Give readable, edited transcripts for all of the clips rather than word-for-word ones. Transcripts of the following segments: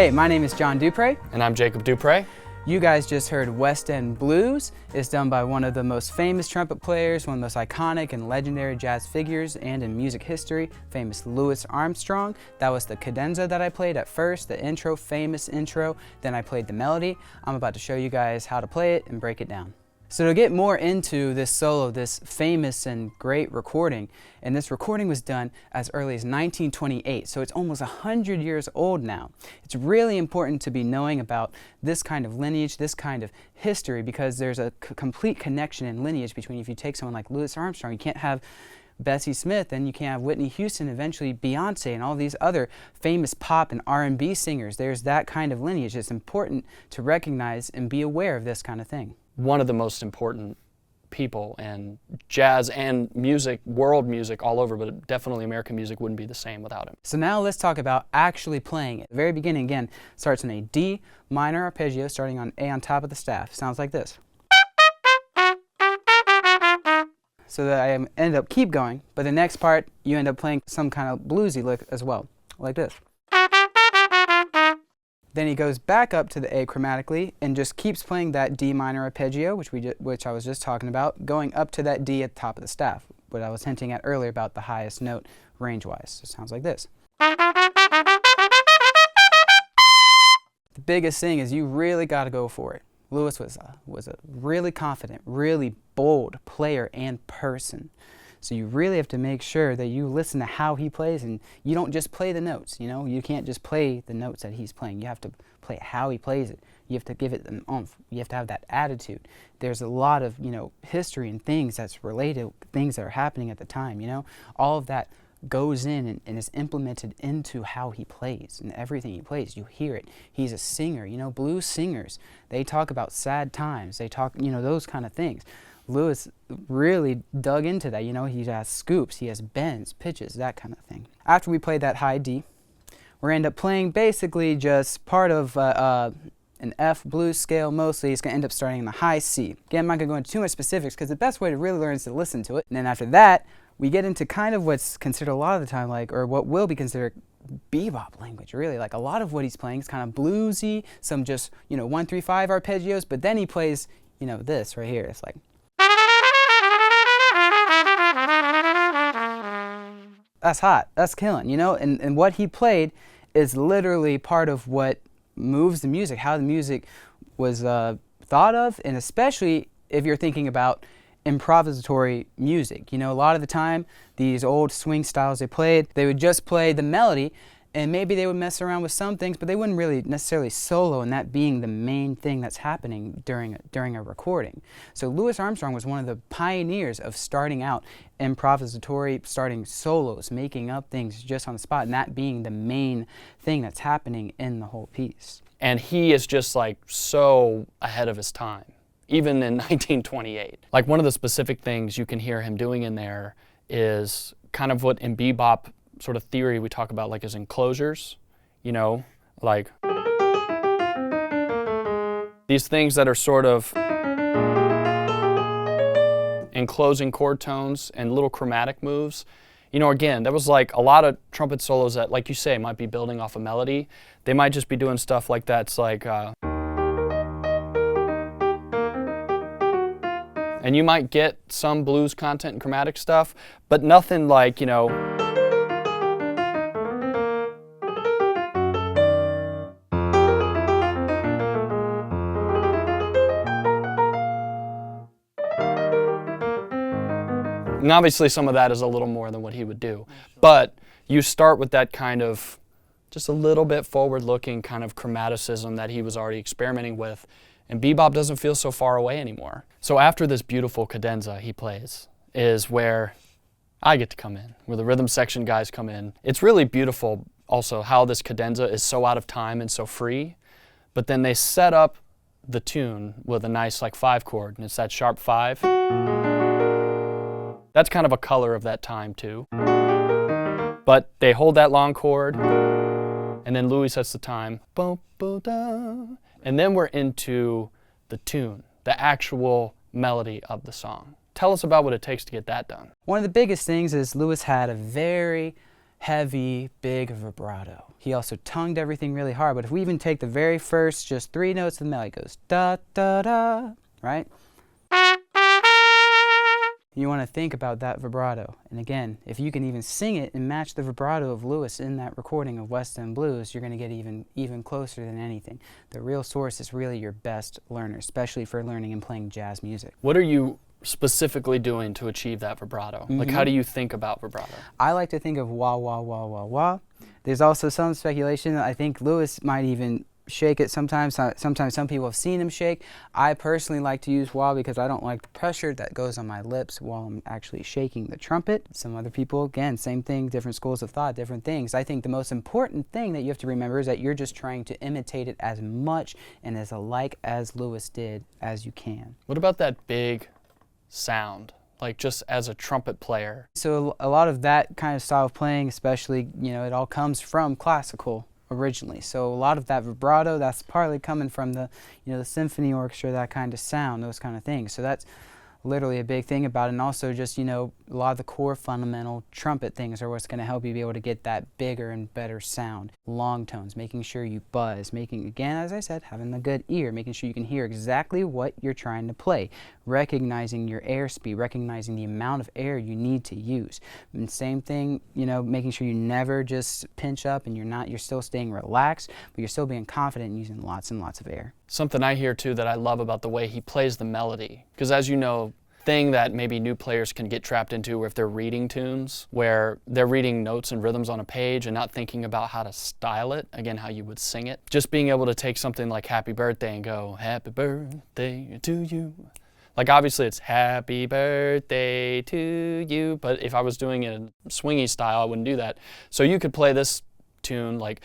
Hey, my name is John Dupre. And I'm Jacob Dupre. You guys just heard West End Blues. It's done by one of the most famous trumpet players, one of the most iconic and legendary jazz figures and in music history, famous Louis Armstrong. That was the cadenza that I played at first, the intro, famous intro. Then I played the melody. I'm about to show you guys how to play it and break it down. So to get more into this solo, this famous and great recording, and this recording was done as early as 1928, so it's almost 100 years old now. It's really important to be knowing about this kind of lineage, this kind of history, because there's a complete connection in lineage between, if you take someone like Louis Armstrong, you can't have Bessie Smith, and you can't have Whitney Houston, eventually Beyonce, and all these other famous pop and R&B singers. There's that kind of lineage. It's important to recognize and be aware of this kind of thing. One of the most important people in jazz and music, world music all over, but definitely American music wouldn't be the same without him. So now let's talk about actually playing it. The very beginning, again, starts in a D minor arpeggio, starting on A on top of the staff. Sounds like this. So that I end up keep going, but the next part, you end up playing some kind of bluesy lick as well, like this. Then he goes back up to the A chromatically and just keeps playing that D minor arpeggio, which I was just talking about, going up to that D at the top of the staff, what I was hinting at earlier about the highest note range-wise. So it sounds like this. The biggest thing is you really got to go for it. Louis was a really confident, really bold player and person. So you really have to make sure that you listen to how he plays, and you don't just play the notes, you know? You can't just play the notes that he's playing. You have to play how he plays it. You have to give it an oomph. You have to have that attitude. There's a lot of, history and things that's related, things that are happening at the time, All of that goes in and is implemented into how he plays, and everything he plays, you hear it. He's a singer, blues singers, they talk about sad times, they talk, those kind of things. Louis really dug into that, he has scoops, he has bends, pitches, that kind of thing. After we play that high D, we're end up playing basically just part of an F blues scale mostly. It's going to end up starting in the high C. Again, I'm not going to go into too much specifics because the best way to really learn is to listen to it. And then after that, we get into kind of what's considered a lot of the time or what will be considered bebop language, really. Like a lot of what he's playing is kind of bluesy, some just, 1-3-5 arpeggios, but then he plays, this right here. It's like, that's hot, that's killing, and what he played is literally part of what moves the music, how the music was thought of, and especially if you're thinking about improvisatory music. A lot of the time, these old swing styles they played, they would just play the melody, and maybe they would mess around with some things, but they wouldn't really necessarily solo, and that being the main thing that's happening during a recording. So Louis Armstrong was one of the pioneers of starting out improvisatory, starting solos, making up things just on the spot, and that being the main thing that's happening in the whole piece. And he is just like so ahead of his time, even in 1928. Like one of the specific things you can hear him doing in there is kind of what in bebop sort of theory we talk about, like as enclosures, like these things that are sort of enclosing chord tones and little chromatic moves. Again, there was like a lot of trumpet solos that, like you say, might be building off a melody. They might just be doing stuff like that. It's like, and you might get some blues content and chromatic stuff, but nothing like, and obviously some of that is a little more than what he would do. But you start with that kind of just a little bit forward-looking kind of chromaticism that he was already experimenting with, and bebop doesn't feel so far away anymore. So after this beautiful cadenza he plays is where I get to come in, where the rhythm section guys come in. It's really beautiful also how this cadenza is so out of time and so free, but then they set up the tune with a nice like 5 chord, and it's that sharp 5. That's kind of a color of that time too. But they hold that long chord, and then Louis sets the time, and then we're into the tune, the actual melody of the song. Tell us about what it takes to get that done. One of the biggest things is Louis had a very heavy, big vibrato. He also tongued everything really hard, but if we even take the very first just 3 notes of the melody, it goes da da da, right? You want to think about that vibrato. And again, if you can even sing it and match the vibrato of Louis in that recording of West End Blues, you're going to get even closer than anything. The real source is really your best learner, especially for learning and playing jazz music. What are you specifically doing to achieve that vibrato? Like, how do you think about vibrato? I like to think of wah, wah, wah, wah, wah. There's also some speculation. I think Louis might even shake it sometimes. Sometimes some people have seen him shake. I personally like to use wah because I don't like the pressure that goes on my lips while I'm actually shaking the trumpet. Some other people, again, same thing, different schools of thought, different things. I think the most important thing that you have to remember is that you're just trying to imitate it as much and as alike as Louis did as you can. What about that big sound? Like, just as a trumpet player? So a lot of that kind of style of playing, especially, it all comes from classical originally. So a lot of that vibrato, that's partly coming from the, the symphony orchestra, that kind of sound, those kind of things. So that's literally a big thing about it. And also just, a lot of the core fundamental trumpet things are what's going to help you be able to get that bigger and better sound. Long tones, making sure you buzz, again, as I said, having a good ear, making sure you can hear exactly what you're trying to play, recognizing your airspeed, recognizing the amount of air you need to use. And same thing, making sure you never just pinch up and you're still staying relaxed, but you're still being confident and using lots and lots of air. Something I hear too that I love about the way he plays the melody, because as you know, thing that maybe new players can get trapped into if they're reading tunes, where they're reading notes and rhythms on a page and not thinking about how to style it, again, how you would sing it. Just being able to take something like Happy Birthday and go, happy birthday to you. Like, obviously it's happy birthday to you, but if I was doing it in swingy style, I wouldn't do that. So you could play this tune like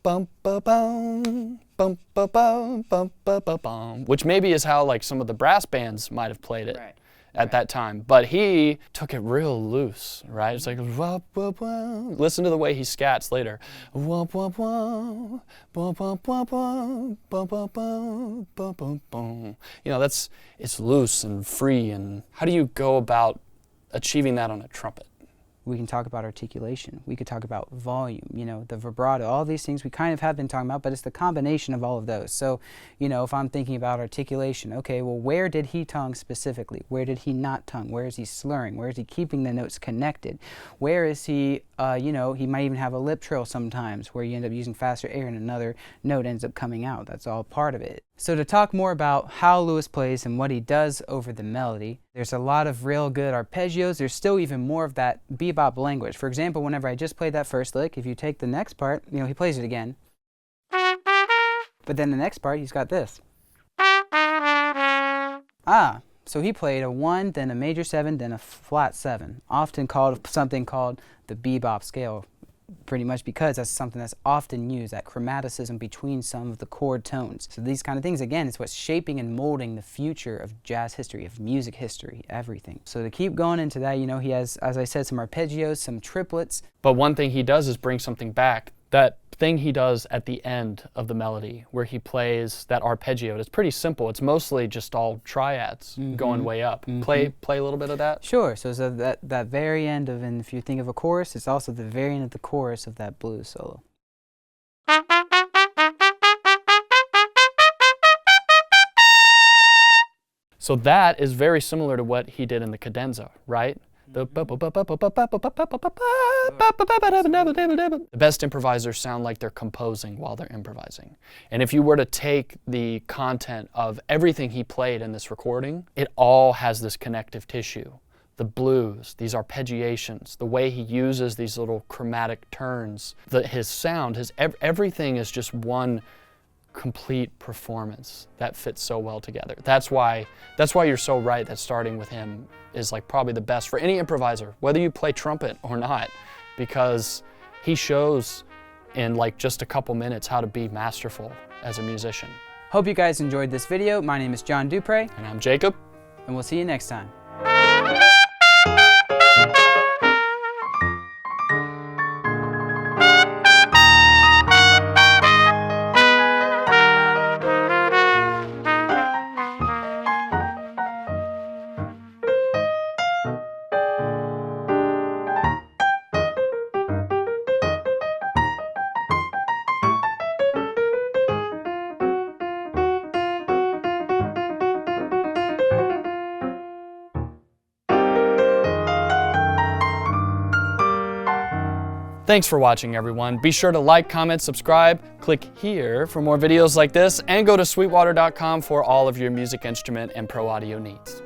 bum ba bum bum ba bum bum ba ba bum, which maybe is how like some of the brass bands might have played it. Right. At that time, but he took it real loose, right? It's like wah, wah, wah. Listen to the way he scats later. Wah, wah, wah, wah, wah, wah, wah, wah, wah, wah, wah, wah, wah. It's loose and free. And how do you go about achieving that on a trumpet? We can talk about articulation. We could talk about volume, the vibrato, all these things we kind of have been talking about, but it's the combination of all of those. So, if I'm thinking about articulation, okay, well, where did he tongue specifically? Where did he not tongue? Where is he slurring? Where is he keeping the notes connected? Where is he, he might even have a lip trill sometimes where you end up using faster air and another note ends up coming out. That's all part of it. So to talk more about how Louis plays and what he does over the melody, there's a lot of real good arpeggios. There's still even more of that bebop language. For example, whenever I just played that first lick, if you take the next part, he plays it again. But then the next part, he's got this. So he played a 1, then a major 7, then a flat 7, often called something called the bebop scale, pretty much because that's something that's often used, that chromaticism between some of the chord tones. So these kind of things, again, is what's shaping and molding the future of jazz history, of music history, everything. So to keep going into that, he has, as I said, some arpeggios, some triplets. But one thing he does is bring something back. That thing he does at the end of the melody where he plays that arpeggio, it's pretty simple. It's mostly just all triads going way up. Play a little bit of that? Sure. So that very end of, and if you think of a chorus, it's also the very end of the chorus of that blues solo. So that is very similar to what he did in the cadenza, right? The best improvisers sound like they're composing while they're improvising. And if you were to take the content of everything he played in this recording, it all has this connective tissue. The blues, these arpeggiations, the way he uses these little chromatic turns, his sound, everything is just one complete performance that fits so well together. That's why you're so right that starting with him is like probably the best for any improviser, whether you play trumpet or not, because he shows in like just a couple minutes how to be masterful as a musician. Hope you guys enjoyed this video. My name is John Dupre. And I'm Jacob. And we'll see you next time. Thanks for watching, everyone. Be sure to like, comment, subscribe, click here for more videos like this, and go to sweetwater.com for all of your music instrument and pro audio needs.